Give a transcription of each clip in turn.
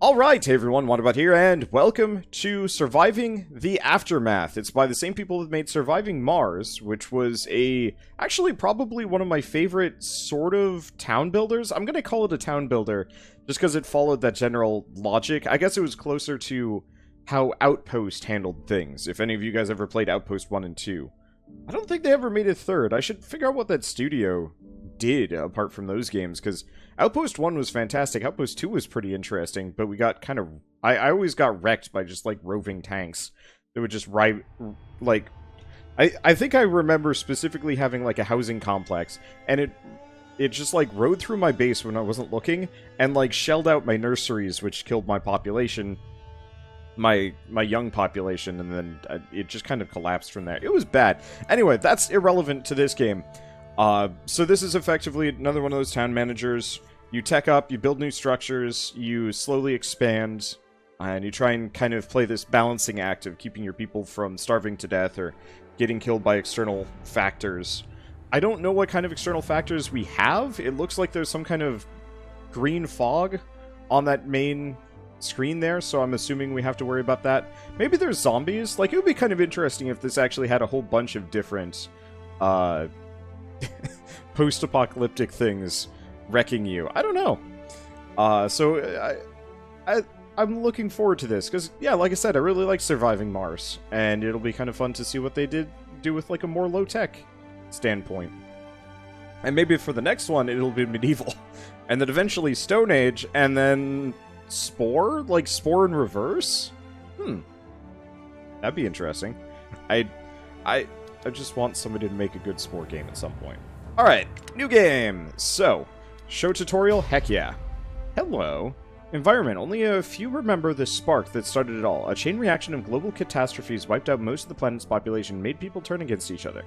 Alright, hey everyone, Wanderbot here, and welcome to Surviving the Aftermath. It's by the same people that made Surviving Mars, which was actually probably one of my favorite sort of town builders. I'm gonna call it a town builder, just because it followed that general logic. I guess it was closer to how Outpost handled things, if any of you guys ever played Outpost 1 and 2. I don't think they ever made a third. I should figure out what that studio did apart from those games, because Outpost 1 was fantastic, Outpost 2 was pretty interesting, but we got kind of... I always got wrecked by just, like, roving tanks that would just ride... Like, I think I remember specifically having, like, a housing complex, and it just, like, rode through my base when I wasn't looking, and, like, shelled out my nurseries, which killed my population, my young population, and then it just kind of collapsed from there. It was bad. Anyway, that's irrelevant to this game. So this is effectively another one of those town managers. You tech up, you build new structures, you slowly expand, and you try and kind of play this balancing act of keeping your people from starving to death or getting killed by external factors. I don't know what kind of external factors we have. It looks like there's some kind of green fog on that main screen there, so I'm assuming we have to worry about that. Maybe there's zombies. Like, it would be kind of interesting if this actually had a whole bunch of different, post-apocalyptic things wrecking you. I don't know. So I'm looking forward to this, because, yeah, like I said, I really like Surviving Mars, and it'll be kind of fun to see what they do with, like, a more low-tech standpoint. And maybe for the next one, it'll be medieval, and then eventually Stone Age, and then Spore? Like, Spore in reverse? That'd be interesting. I just want somebody to make a good Spore game at some point. Alright, new game! So, show tutorial? Heck yeah. Hello. Environment. Only a few remember the spark that started it all. A chain reaction of global catastrophes wiped out most of the planet's population, made people turn against each other.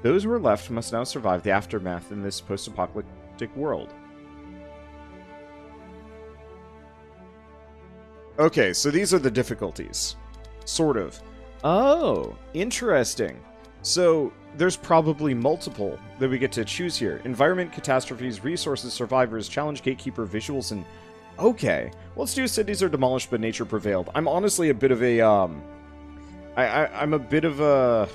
Those who were left must now survive the aftermath in this post-apocalyptic world. Okay, so these are the difficulties. Sort of. Oh, interesting. So, there's probably multiple that we get to choose here. Environment, catastrophes, resources, survivors, challenge, gatekeeper, visuals, and... Okay. Let's do cities are demolished, but nature prevailed. I'm honestly a bit of a, I'm a bit of a...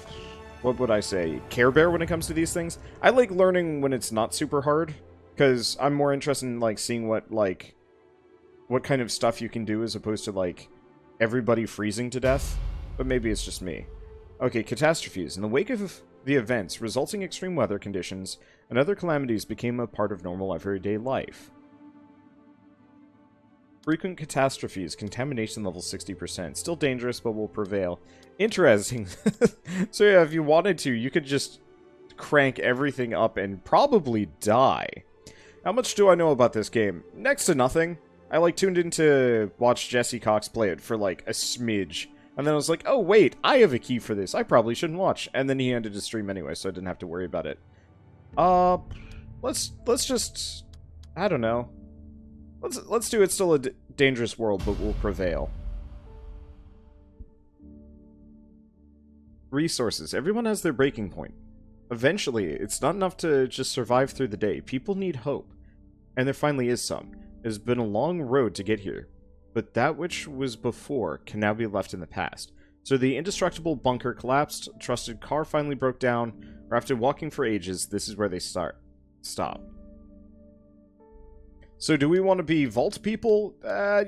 What would I say? Care Bear when it comes to these things. I like learning when it's not super hard, because I'm more interested in, like, seeing what, like... what kind of stuff you can do as opposed to, like, everybody freezing to death. But maybe it's just me. Okay, catastrophes. In the wake of the events, resulting extreme weather conditions and other calamities became a part of normal everyday life. Frequent catastrophes. Contamination level 60%. Still dangerous, but will prevail. Interesting. So yeah, if you wanted to, you could just crank everything up and probably die. How much do I know about this game? Next to nothing. I, like, tuned in to watch Jesse Cox play it for, like, a smidge. And then I was like, oh, wait, I have a key for this. I probably shouldn't watch. And then he ended his stream anyway, so I didn't have to worry about it. Let's just... I don't know. Let's do It's Still a Dangerous World, but will prevail. Resources. Everyone has their breaking point. Eventually, it's not enough to just survive through the day. People need hope. And there finally is some. It has been a long road to get here, but that which was before can now be left in the past. So the indestructible bunker collapsed, trusted car finally broke down, or after walking for ages, this is where they stop. So do we want to be vault people?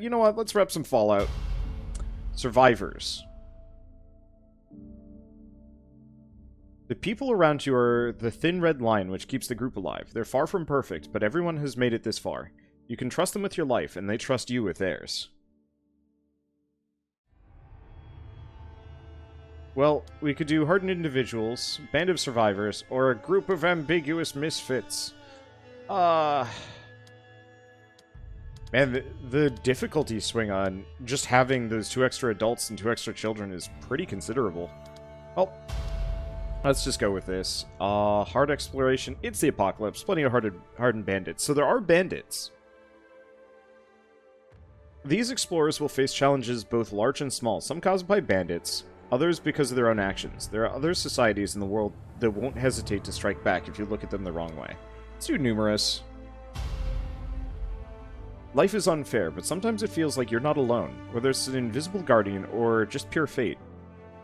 You know what, let's rep some Fallout. Survivors. The people around you are the thin red line which keeps the group alive. They're far from perfect, but everyone has made it this far. You can trust them with your life, and they trust you with theirs. Well, we could do hardened individuals, band of survivors, or a group of ambiguous misfits. Man, the difficulty swing on just having those 2 extra adults and 2 extra children is pretty considerable. Well, let's just go with this. Hard exploration. It's the apocalypse. Plenty of hardened bandits. So there are bandits. These explorers will face challenges both large and small, some caused by bandits, others because of their own actions. There are other societies in the world that won't hesitate to strike back if you look at them the wrong way. Let's do numerous. Life is unfair, but sometimes it feels like you're not alone, whether it's an invisible guardian or just pure fate.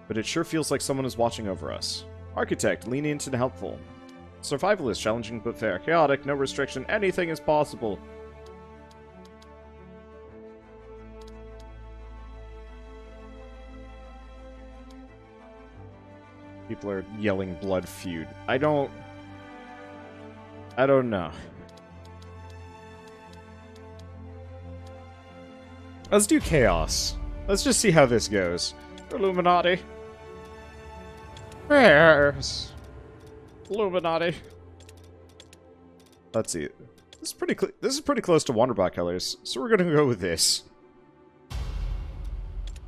But it sure feels like someone is watching over us. Architect, lenient and helpful. Survivalist, challenging but fair. Chaotic, no restriction, anything is possible. People are yelling blood feud. I don't know. Let's do chaos. Let's just see how this goes. Illuminati. Yes. Illuminati. Let's see. This is pretty close to Wanderbot colors, so we're gonna go with this.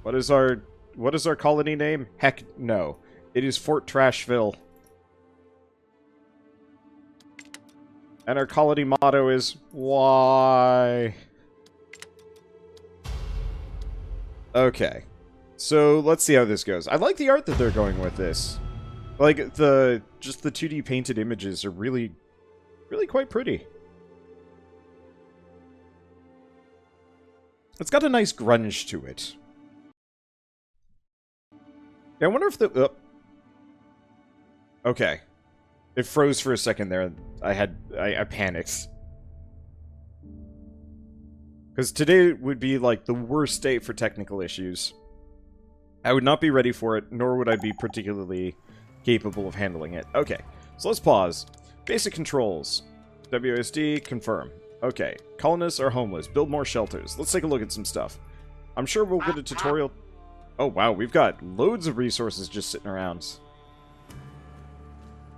What is our colony name? Heck no. It is Fort Trashville. And our colony motto is why? Okay. So let's see how this goes. I like the art that they're going with this. Like just the 2D painted images are really quite pretty. It's got a nice grunge to it. Yeah, I wonder if the okay. It froze for a second there. I panicked. Because today would be, like, the worst day for technical issues. I would not be ready for it, nor would I be particularly capable of handling it. Okay, so let's pause. Basic controls. WSD, confirm. Okay, colonists are homeless. Build more shelters. Let's take a look at some stuff. I'm sure we'll get a tutorial. Oh, wow, we've got loads of resources just sitting around.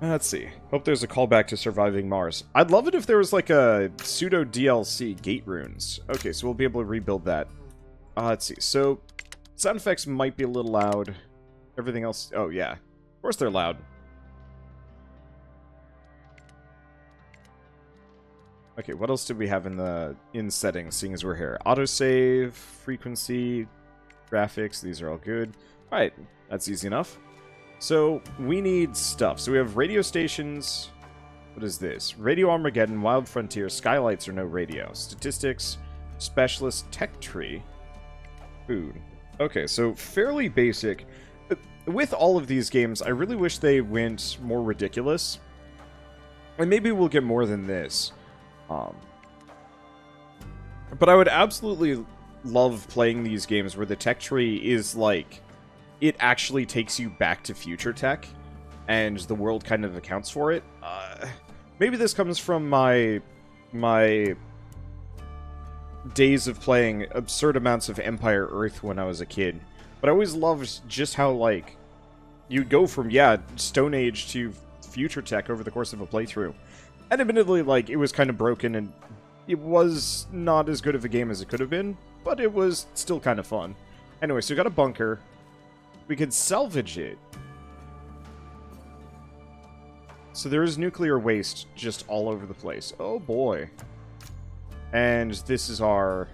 Let's see. Hope there's a callback to Surviving Mars. I'd love it if there was like a pseudo DLC, Gate Runes. Okay, so we'll be able to rebuild that. Let's see. So, sound effects might be a little loud. Everything else... Oh, yeah. Of course they're loud. Okay, what else did we have in settings, seeing as we're here? Autosave, frequency, graphics, these are all good. Alright, that's easy enough. So, we need stuff. So we have radio stations. What is this? Radio Armageddon, Wild Frontier, Skylights or no radio. Statistics, Specialist, Tech Tree, Food. Okay, so fairly basic. With all of these games, I really wish they went more ridiculous. And maybe we'll get more than this. But I would absolutely love playing these games where the tech tree is like... it actually takes you back to future tech, and the world kind of accounts for it. Maybe this comes from my days of playing absurd amounts of Empire Earth when I was a kid. But I always loved just how, like, you'd go from, yeah, Stone Age to future tech over the course of a playthrough. And admittedly, like, it was kind of broken, and it was not as good of a game as it could have been, but it was still kind of fun. Anyway, so we got a bunker. We could salvage it. So there is nuclear waste just all over the place. Oh boy. And this is our...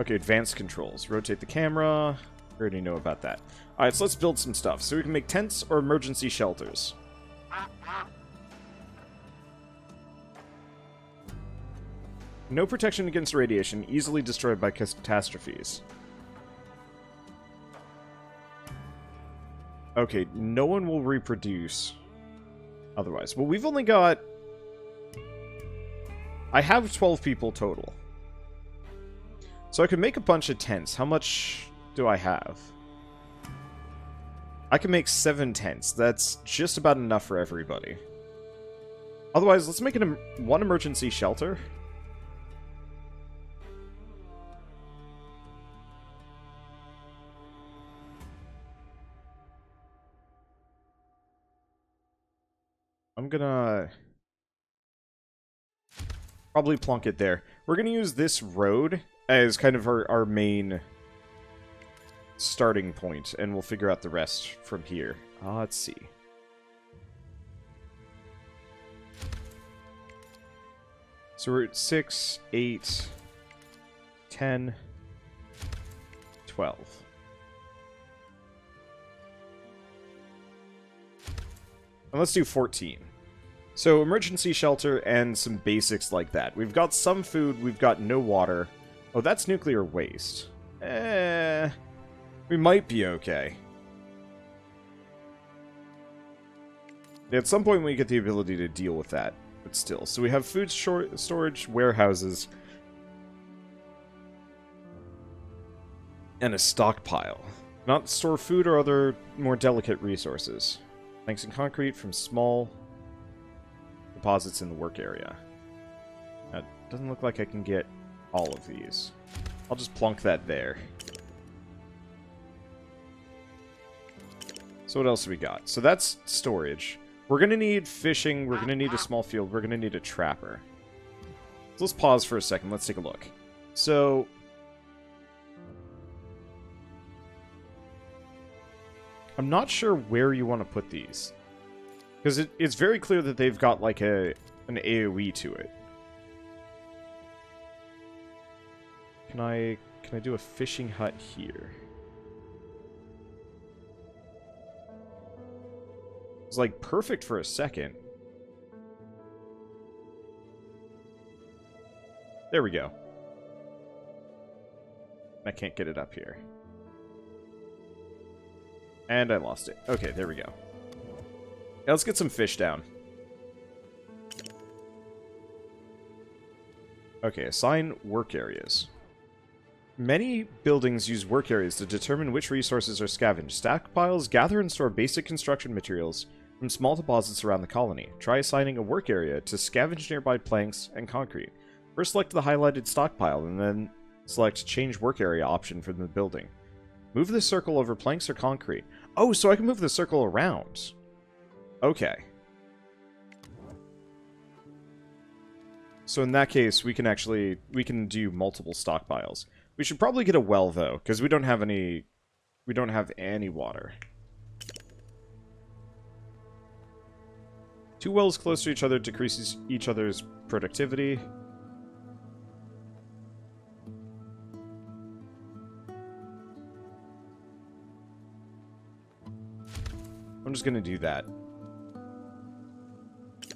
okay, advanced controls. Rotate the camera. We already know about that. Alright, so let's build some stuff. So we can make tents or emergency shelters. No protection against radiation, easily destroyed by catastrophes. Okay, no one will reproduce otherwise. Well, we've only got... I have 12 people total. So I could make a bunch of tents. How much do I have? I can make 7 tents. That's just about enough for everybody. Otherwise, let's make one emergency shelter. I'm gonna probably plunk it there. We're gonna use this road as kind of our main starting point, and we'll figure out the rest from here. Let's see. So we're at 6, 8, 10, 12. And let's do 14. So, emergency shelter and some basics like that. We've got some food, we've got no water. Oh, that's nuclear waste. We might be okay. At some point we get the ability to deal with that, but still. So we have food storage, warehouses, and a stockpile. Not store food or other more delicate resources. Planks and concrete from small deposits in the work area. That doesn't look like I can get all of these. I'll just plonk that there. So what else do we got? So that's storage. We're going to need fishing, we're going to need a small field, we're going to need a trapper. So let's pause for a second, let's take a look. So... I'm not sure where you want to put these. Because it's very clear that they've got, like, an AoE to it. Can I do a fishing hut here? It's like perfect for a second. There we go. I can't get it up here. And I lost it. Okay, there we go. Now let's get some fish down. Okay, assign work areas. Many buildings use work areas to determine which resources are scavenged. Stockpiles gather and store basic construction materials from small deposits around the colony. Try assigning a work area to scavenge nearby planks and concrete. First select the highlighted stockpile, and then select change work area option from the building. Move the circle over planks or concrete. Oh, so I can move the circle around. Okay. So in that case, we can do multiple stockpiles. We should probably get a well, though, because we don't have any water. 2 wells close to each other decreases each other's productivity. I'm just gonna do that.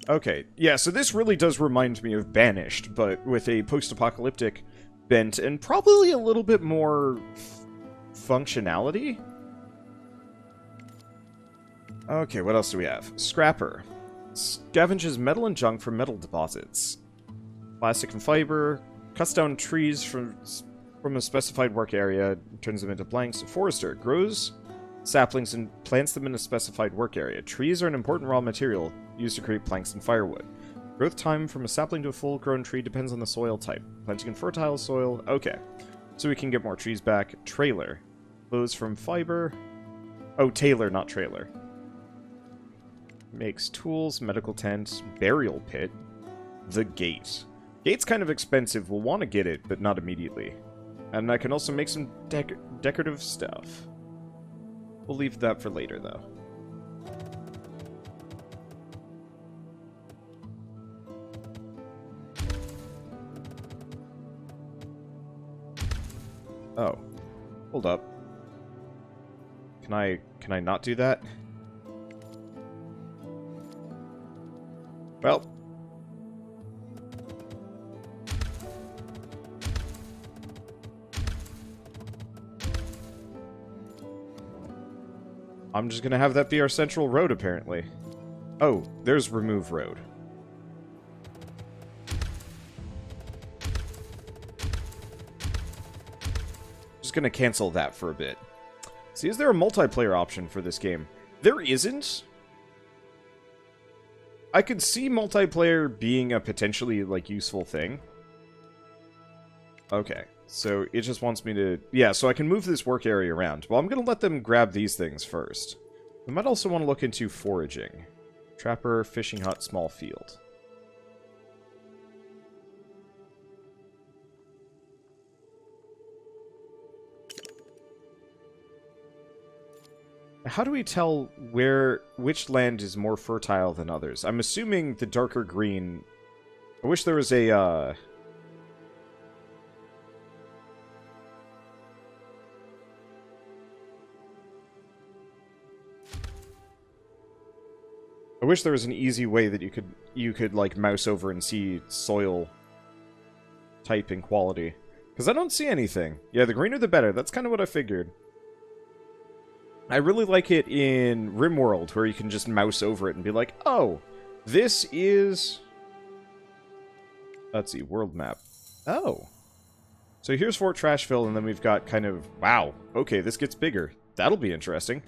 Okay, yeah, so this really does remind me of Banished, but with a post-apocalyptic bent and probably a little bit more functionality. Okay, what else do we have? Scrapper. Scavenges metal and junk from metal deposits. Plastic and fiber. Cuts down trees from a specified work area, turns them into planks. Forester. Grows saplings and plants them in a specified work area. Trees are an important raw material used to create planks and firewood. Growth time from a sapling to a full-grown tree depends on the soil type. Planting in fertile soil. Okay. So we can get more trees back. Trailer. Clothes from fiber. Oh, tailor, not trailer. Makes tools, medical tent, burial pit. The gate. Gate's kind of expensive. We'll want to get it, but not immediately. And I can also make some decorative stuff. We'll leave that for later, though. Oh. Hold up. Can I not do that? Well. I'm just gonna have that be our central road, apparently. Oh, there's remove road. Just gonna cancel that for a bit. See, is there a multiplayer option for this game? There isn't. I could see multiplayer being a potentially, like, useful thing. Okay, so it just wants me to... Yeah, so I can move this work area around. Well, I'm going to let them grab these things first. We might also want to look into foraging. Trapper, fishing hut, small field. How do we tell which land is more fertile than others? I'm assuming the darker green... I wish there was a, I I wish there was an easy way that you could like mouse over and see soil type and quality. Because I don't see anything. Yeah, the greener the better. That's kind of what I figured. I really like it in RimWorld, where you can just mouse over it and be like, oh, this is... Let's see, world map. Oh. So here's Fort Trashville, and then we've got kind of... Wow, okay, this gets bigger. That'll be interesting.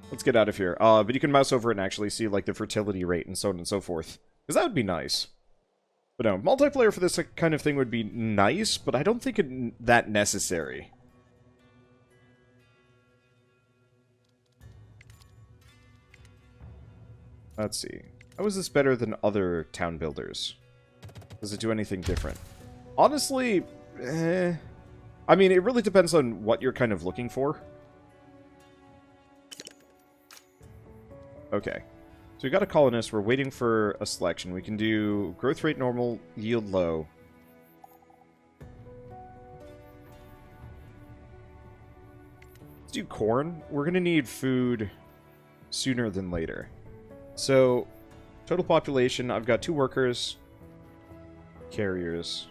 Let's get out of here. But you can mouse over it and actually see, like, the fertility rate and so on and so forth. Because that would be nice. But no, multiplayer for this kind of thing would be nice, but I don't think it that necessary. Let's see. How is this better than other town builders? Does it do anything different? Honestly, I mean, it really depends on what you're kind of looking for. Okay. So we got a colonist. We're waiting for a selection. We can do growth rate normal, yield low. Let's do corn. We're going to need food sooner than later. So, total population, I've got 2 workers. Carriers.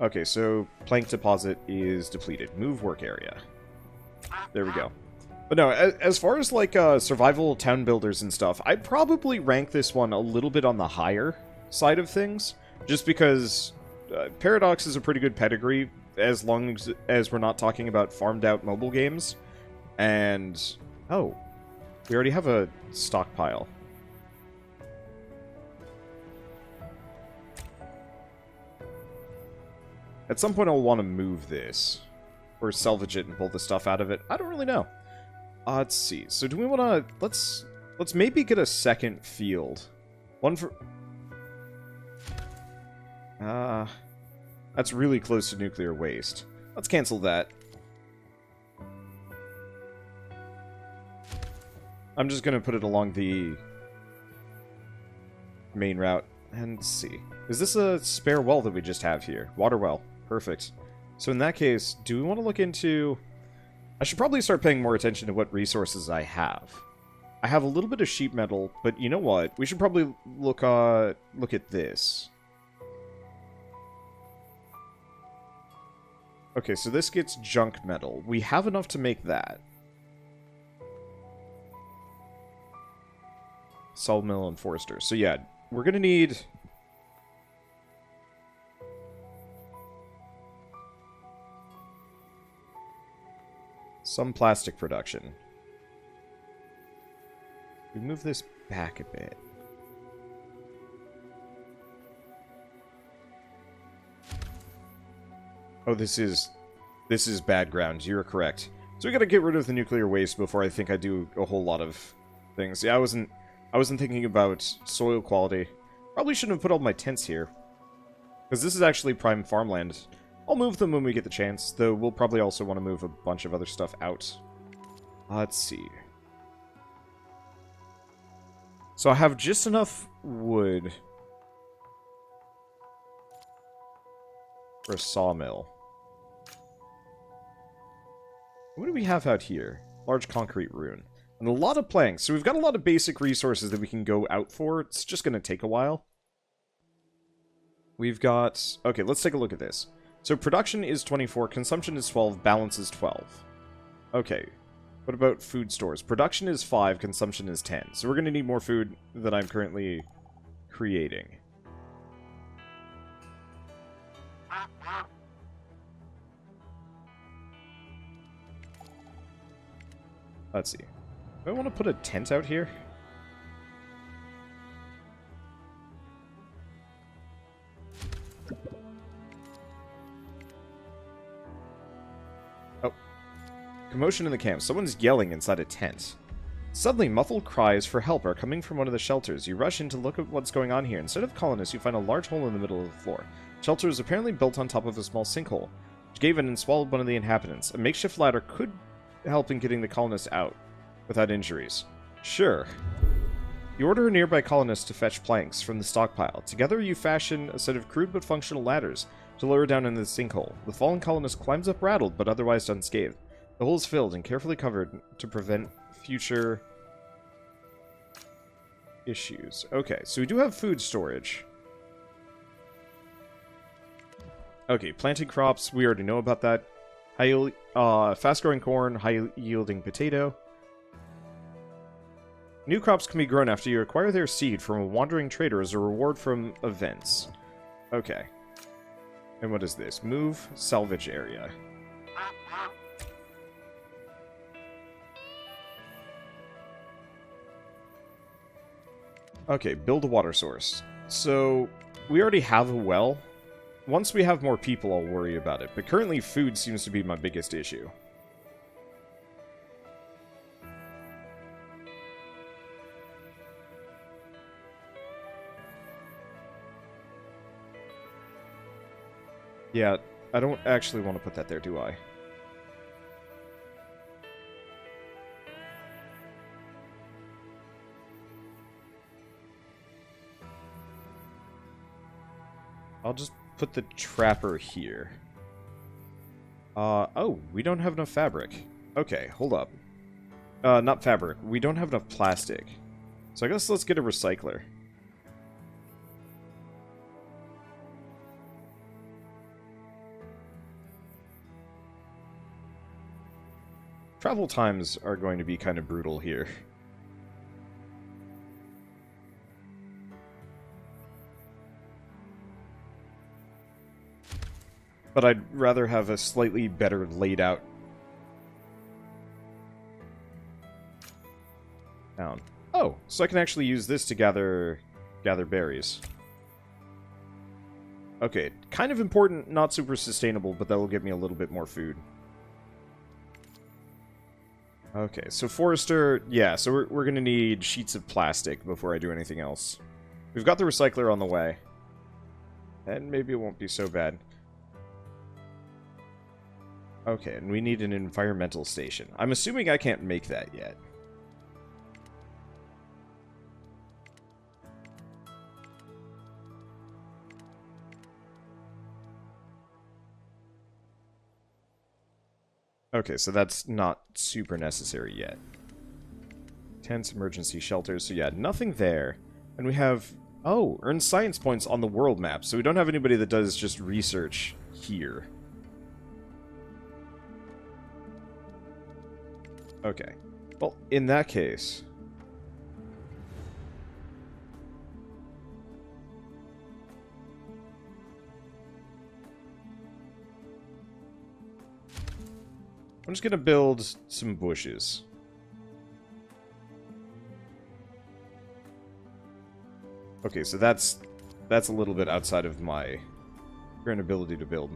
Okay, so plank deposit is depleted. Move work area. There we go. But no, as far as like survival town builders and stuff, I'd probably rank this one a little bit on the higher side of things. Just because Paradox is a pretty good pedigree, as long as we're not talking about farmed out mobile games. And, oh, we already have a stockpile. At some point I'll want to move this. Or salvage it and pull the stuff out of it. I don't really know. Let's see. So do we want to... Let's maybe get a second field. One for... That's really close to nuclear waste. Let's cancel that. I'm just going to put it along the main route. And see. Is this a spare well that we just have here? Water well. Perfect. So in that case, do we want to look into... I should probably start paying more attention to what resources I have. I have a little bit of sheep metal, but you know what? We should probably look at this. Okay, so this gets junk metal. We have enough to make that. Sawmill and forester. So yeah, we're gonna need... some plastic production. We move this back a bit. Oh, this is bad ground. You're correct. So we gotta get rid of the nuclear waste before I think I do a whole lot of things. Yeah, I wasn't thinking about soil quality. Probably shouldn't have put all my tents here. Because this is actually prime farmland. I'll move them when we get the chance, though we'll probably also want to move a bunch of other stuff out. Let's see. So I have just enough wood for a sawmill. What do we have out here? Large concrete ruin. And a lot of planks. So we've got a lot of basic resources that we can go out for. It's just going to take a while. We've got... Okay, let's take a look at this. So production is 24, consumption is 12, balance is 12. Okay. What about food stores? Production is 5, consumption is 10. So we're going to need more food than I'm currently creating. Let's see. Do I want to put a tent out here? Oh. Commotion in the camp. Someone's yelling inside a tent. Suddenly, muffled cries for help are coming from one of the shelters. You rush in to look at what's going on here. Instead of colonists, you find a large hole in the middle of the floor. The shelter is apparently built on top of a small sinkhole, which gave in and swallowed one of the inhabitants. A makeshift ladder could help in getting the colonists out without injuries. Sure. You order a nearby colonist to fetch planks from the stockpile. Together you fashion a set of crude but functional ladders to lower down into the sinkhole. The fallen colonist climbs up rattled but otherwise unscathed. The hole is filled and carefully covered to prevent future issues. Okay, so we do have food storage. Okay, planting crops, we already know about that. Fast-growing corn, high-yielding potato. New crops can be grown after you acquire their seed from a wandering trader as a reward from events. Okay. And what is this? Move, salvage area. Okay, build a water source. So, we already have a well. Once we have more people, I'll worry about it. But currently, food seems to be my biggest issue. Yeah, I don't actually want to put that there, do I? I'll just put the trapper here. Oh, we don't have enough fabric. Okay, hold up. Not fabric. We don't have enough plastic. So I guess let's get a recycler. Travel times are going to be kind of brutal here. But I'd rather have a slightly better laid out town. Oh, so I can actually use this to gather berries. Okay, kind of important, not super sustainable, but that will give me a little bit more food. Okay, so Forester, yeah, so we're gonna need sheets of plastic before I do anything else. We've got the recycler on the way. And maybe it won't be so bad. Okay, and we need an environmental station. I'm assuming I can't make that yet. Okay, so that's not super necessary yet. Tents, emergency shelters, so yeah, nothing there. And we have... Oh, earn science points on the world map, so we don't have anybody that does just research here. Okay. Well, in that case... I'm just gonna build some bushes. Okay, so that's a little bit outside of my current ability to build.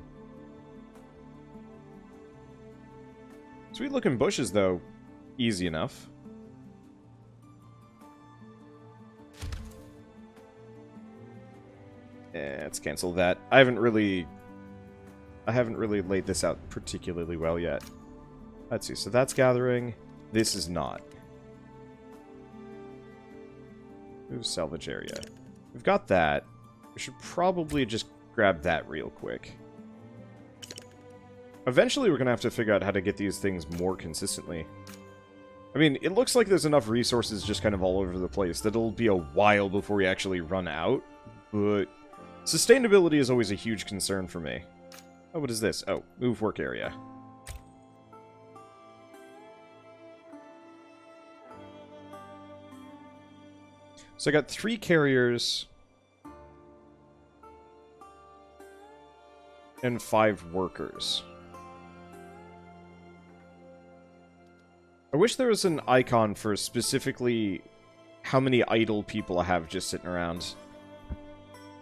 Sweet looking bushes, though. Easy enough. Let's cancel that. I haven't really laid this out particularly well yet. Let's see, so that's gathering. This is not. Move salvage area. We've got that. We should probably just grab that real quick. Eventually we're going to have to figure out how to get these things more consistently. I mean, it looks like there's enough resources just kind of all over the place that it'll be a while before we actually run out. But sustainability is always a huge concern for me. Oh, what is this? Oh, move work area. So I got 3 carriers and 5 workers. I wish there was an icon for specifically how many idle people I have just sitting around.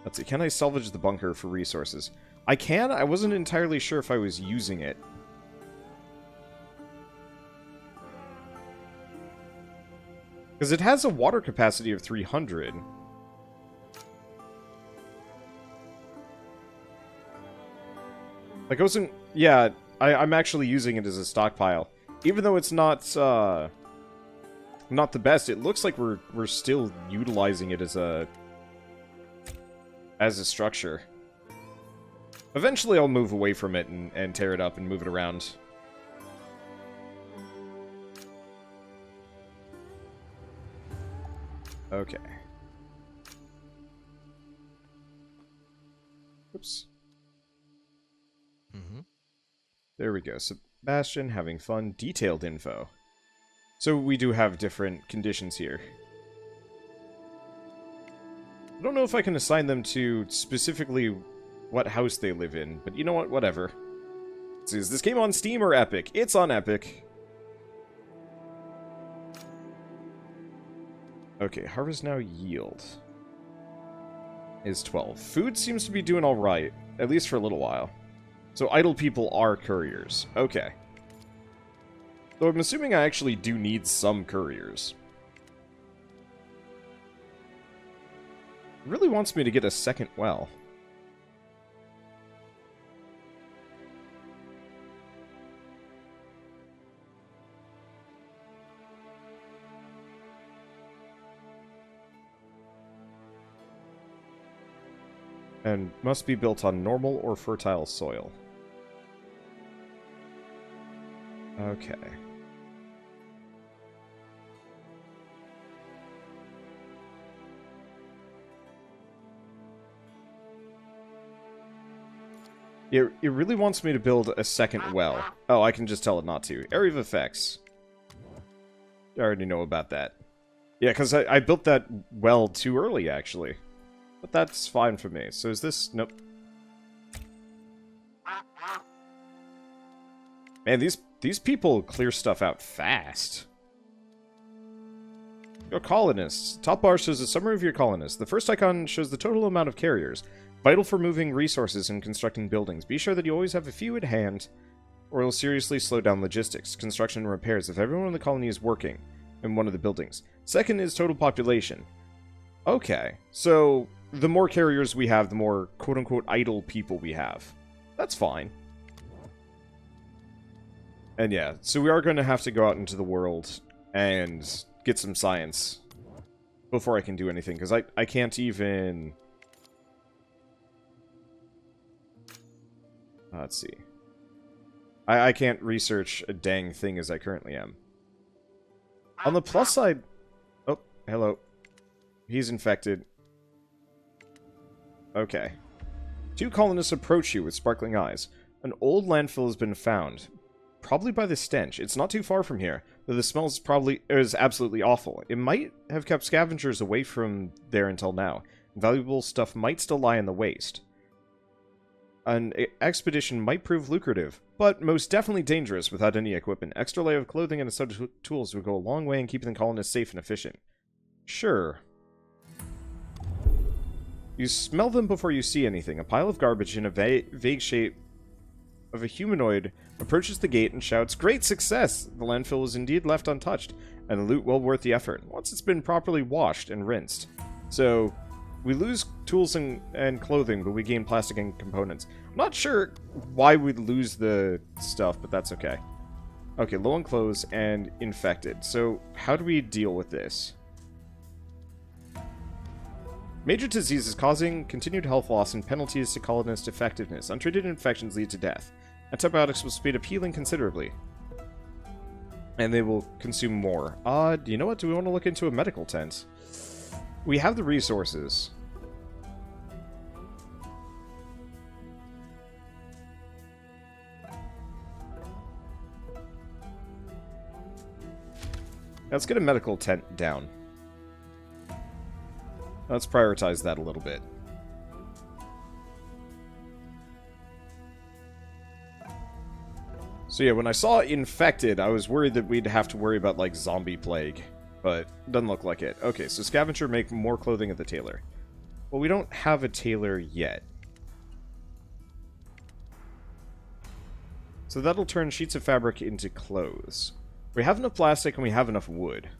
Let's see, can I salvage the bunker for resources? I can, I wasn't entirely sure if I was using it. Because it has a water capacity of 300. Like, I wasn't... Yeah, I'm actually using it as a stockpile. Even though it's not the best, it looks like we're still utilizing it as a structure. Eventually I'll move away from it and tear it up and move it around. Okay. Oops. Mm-hmm. There we go. Sebastian having fun. Detailed info. So we do have different conditions here. I don't know if I can assign them to specifically what house they live in, but you know what? Whatever. Let's see, is this game on Steam or Epic? It's on Epic. Okay, harvest now yield is 12. Food seems to be doing alright, at least for a little while. So idle people are couriers. Okay. Though I'm assuming I actually do need some couriers. It really wants me to get a second well. And must be built on normal or fertile soil. Okay. It really wants me to build a second well. Oh, I can just tell it not to. Area of effects. I already know about that. Yeah, because I built that well too early, actually. But that's fine for me. So is this... Nope. Man, these people clear stuff out fast. Your colonists. Top bar shows a summary of your colonists. The first icon shows the total amount of carriers. Vital for moving resources and constructing buildings. Be sure that you always have a few at hand, or it'll seriously slow down logistics, construction, and repairs if everyone in the colony is working in one of the buildings. Second is total population. Okay, so the more carriers we have, the more quote-unquote idle people we have. That's fine. And yeah, so we are going to have to go out into the world and get some science before I can do anything, because I can't even... Let's see. I can't research a dang thing as I currently am. On the plus side... Oh, hello. He's infected. Okay. 2 colonists approach you with sparkling eyes. An old landfill has been found. Probably by the stench. It's not too far from here, though the smell is absolutely awful. It might have kept scavengers away from there until now. Valuable stuff might still lie in the waste. An expedition might prove lucrative, but most definitely dangerous without any equipment. Extra layer of clothing and a set of tools would go a long way in keeping the colonists safe and efficient. Sure. You smell them before you see anything. A pile of garbage in a vague shape of a humanoid approaches the gate and shouts, "Great success! The landfill is indeed left untouched, and the loot well worth the effort, once it's been properly washed and rinsed." So, we lose tools and clothing, but we gain plastic and components. I'm not sure why we'd lose the stuff, but that's okay. Okay, low on clothes and infected. So, how do we deal with this? Major diseases causing continued health loss and penalties to colonist effectiveness. Untreated infections lead to death. Antibiotics will speed up healing considerably. And they will consume more. You know what? Do we want to look into a medical tent? We have the resources. Let's get a medical tent down. Let's prioritize that a little bit. So yeah, when I saw infected, I was worried that we'd have to worry about, like, zombie plague. But doesn't look like it. Okay, so scavenger, make more clothing at the tailor. Well, we don't have a tailor yet. So that'll turn sheets of fabric into clothes. We have enough plastic and we have enough wood.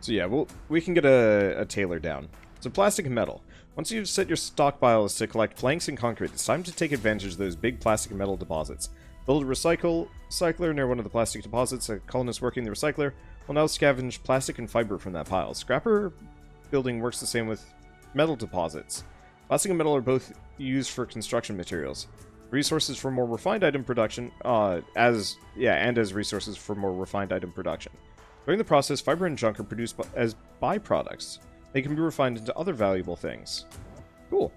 So yeah, we can get a tailor down. So plastic and metal. Once you've set your stockpiles to collect planks and concrete, it's time to take advantage of those big plastic and metal deposits. Build a recycler near one of the plastic deposits. A colonist working the recycler will now scavenge plastic and fiber from that pile. Scrapper building works the same with metal deposits. Plastic and metal are both used for construction materials. Resources for more refined item production, and as resources for more refined item production. During the process, fiber and junk are produced as byproducts. They can be refined into other valuable things. Cool.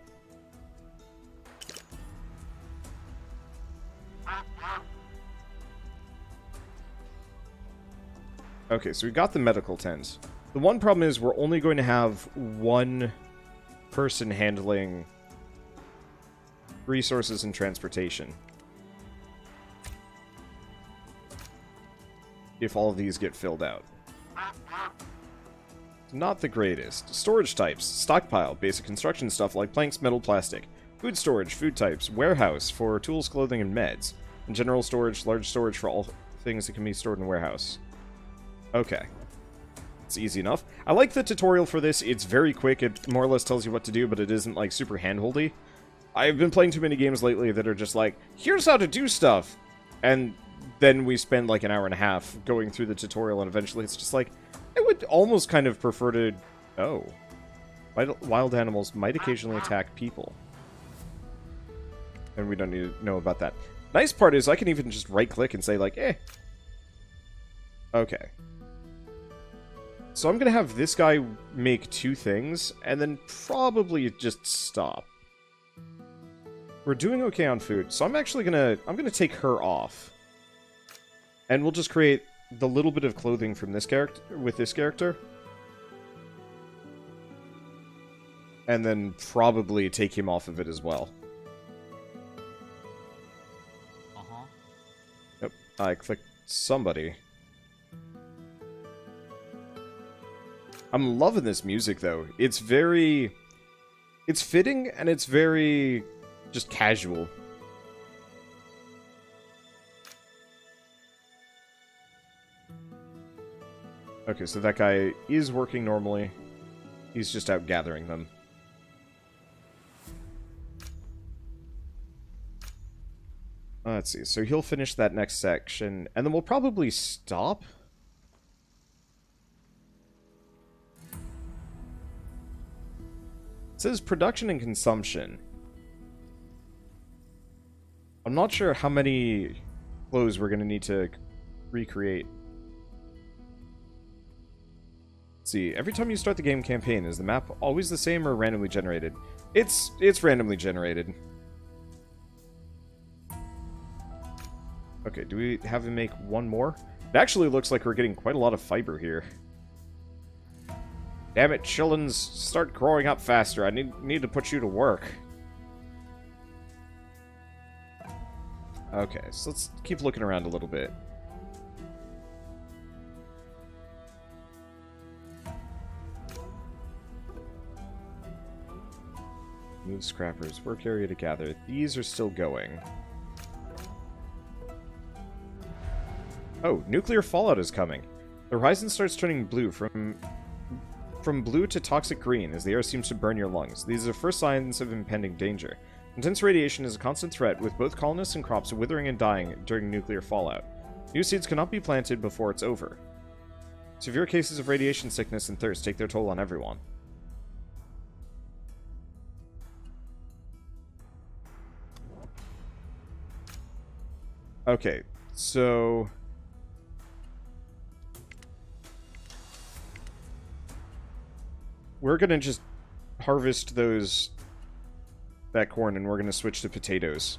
Okay, so we got the medical tent. The one problem is we're only going to have one person handling resources and transportation. If all of these get filled out. Not the greatest. Storage types. Stockpile. Basic construction stuff like planks, metal, plastic. Food storage. Food types. Warehouse for tools, clothing, and meds. And general storage. Large storage for all things that can be stored in a warehouse. Okay. It's easy enough. I like the tutorial for this. It's very quick. It more or less tells you what to do, but it isn't, like, super handholdy. I've been playing too many games lately that are just like, here's how to do stuff! And then we spend, like, an hour and a half going through the tutorial, and eventually it's just like, I would almost kind of prefer to... Oh. Wild animals might occasionally attack people. And we don't need to know about that. Nice part is I can even just right-click and say, like, eh. Okay. So I'm gonna have this guy make 2 things, and then probably just stop. We're doing okay on food, so I'm actually gonna... I'm gonna take her off. And we'll just create the little bit of clothing from this character... with this character. And then probably take him off of it as well. Uh-huh. Yep, I clicked somebody. I'm loving this music, though. It's very... It's fitting, and it's very... just casual. Okay, so that guy is working normally. He's just out gathering them. Let's see. So he'll finish that next section, and then we'll probably stop. It says production and consumption. I'm not sure how many clothes we're going to need to recreate. Let's see, every time you start the game campaign, is the map always the same or randomly generated? It's randomly generated. Okay, do we have him make one more? It actually looks like we're getting quite a lot of fiber here. Damn it, chillins, start growing up faster. I need to put you to work. Okay, so let's keep looking around a little bit. Move scrappers, work area to gather. These are still going. Oh, nuclear fallout is coming. The horizon starts turning blue from blue to toxic green as the air seems to burn your lungs. These are the first signs of impending danger. Intense radiation is a constant threat, with both colonists and crops withering and dying during nuclear fallout. New seeds cannot be planted before it's over. Severe cases of radiation sickness and thirst take their toll on everyone. Okay, so... we're gonna just harvest that corn, and we're gonna switch to potatoes.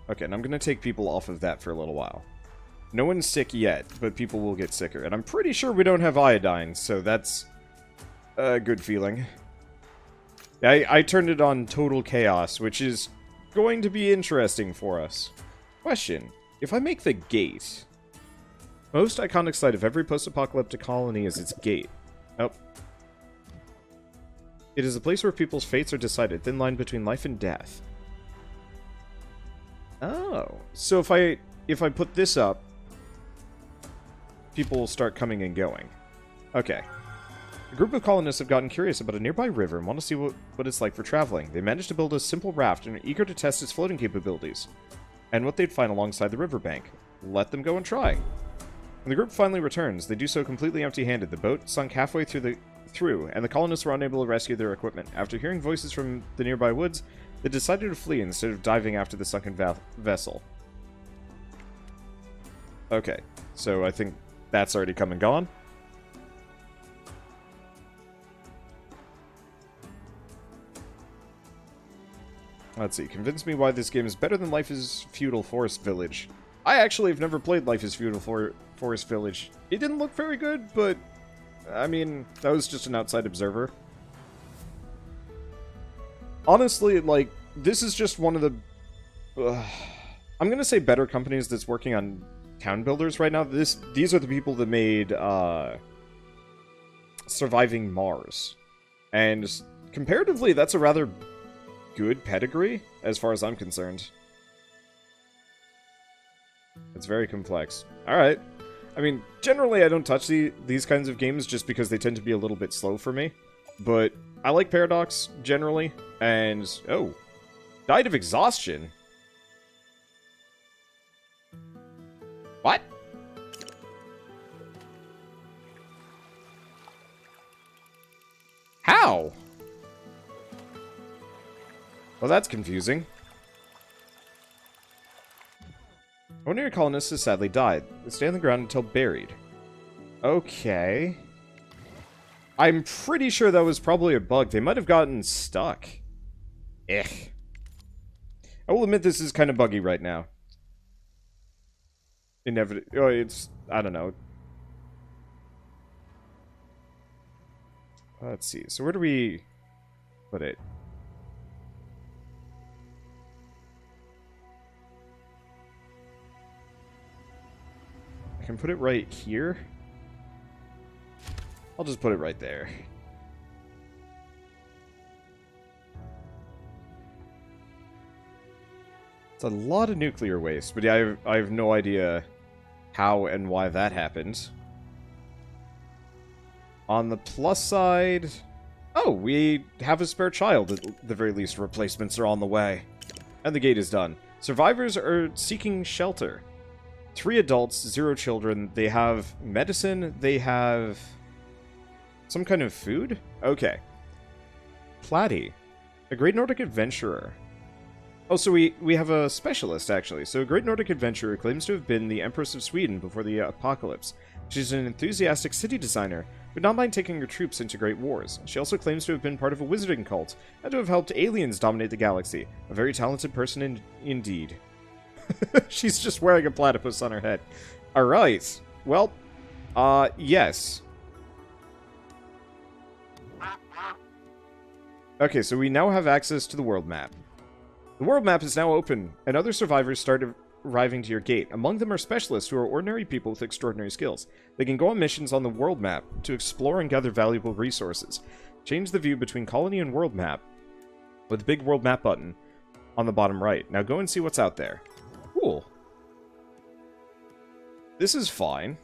Okay, and I'm gonna take people off of that for a little while. No one's sick yet, but people will get sicker. And I'm pretty sure we don't have iodine, so that's a good feeling. I turned it on total chaos, which is going to be interesting for us. Question. If I make the gate... most iconic sight of every post-apocalyptic colony is its gate. Oh. It is a place where people's fates are decided, thin line between life and death. Oh. So if I put this up, people will start coming and going. Okay. A group of colonists have gotten curious about a nearby river and want to see what it's like for traveling. They managed to build a simple raft and are eager to test its floating capabilities, and what they'd find alongside the riverbank. Let them go and try. When the group finally returns, they do so completely empty-handed. The boat sunk halfway through, and the colonists were unable to rescue their equipment. After hearing voices from the nearby woods, they decided to flee instead of diving after the sunken vessel. Okay, so I think that's already come and gone. Let's see. Convince me why this game is better than Life is Feudal Forest Village. I actually have never played Life is Feudal Forest Village. It didn't look very good, but I mean, that was just an outside observer. Honestly, like, this is just one of the... I'm gonna say better companies that's working on town builders right now. These are the people that made Surviving Mars. And comparatively, that's a rather good pedigree, as far as I'm concerned. It's very complex. Alright. I mean, generally I don't touch these kinds of games just because they tend to be a little bit slow for me. But I like Paradox, generally. And, oh, died of exhaustion? What? How? Well, that's confusing. One of your colonists has sadly died. They stay on the ground until buried. Okay. I'm pretty sure that was probably a bug. They might have gotten stuck. I will admit this is kind of buggy right now. Oh, it's... I don't know. Let's see. So where do we put it? I can put it right here. I'll just put it right there. It's a lot of nuclear waste, but yeah, I have no idea how and why that happened. On the plus side... Oh, we have a spare child. At the very least, replacements are on the way. And the gate is done. Survivors are seeking shelter. 3 adults, 0 children. They have medicine. They have... some kind of food? Okay. Platy. A great Nordic adventurer. Oh, so we have a specialist, actually. So a great Nordic adventurer claims to have been the Empress of Sweden before the apocalypse. She's an enthusiastic city designer, but not mind taking her troops into great wars. She also claims to have been part of a wizarding cult, and to have helped aliens dominate the galaxy. A very talented person indeed. She's just wearing a platypus on her head. Alright. Well, yes. Okay, so we now have access to the world map. The world map is now open, and other survivors start arriving to your gate. Among them are specialists who are ordinary people with extraordinary skills. They can go on missions on the world map to explore and gather valuable resources. Change the view between colony and world map with the big world map button on the bottom right. Now go and see what's out there. Cool. This is fine.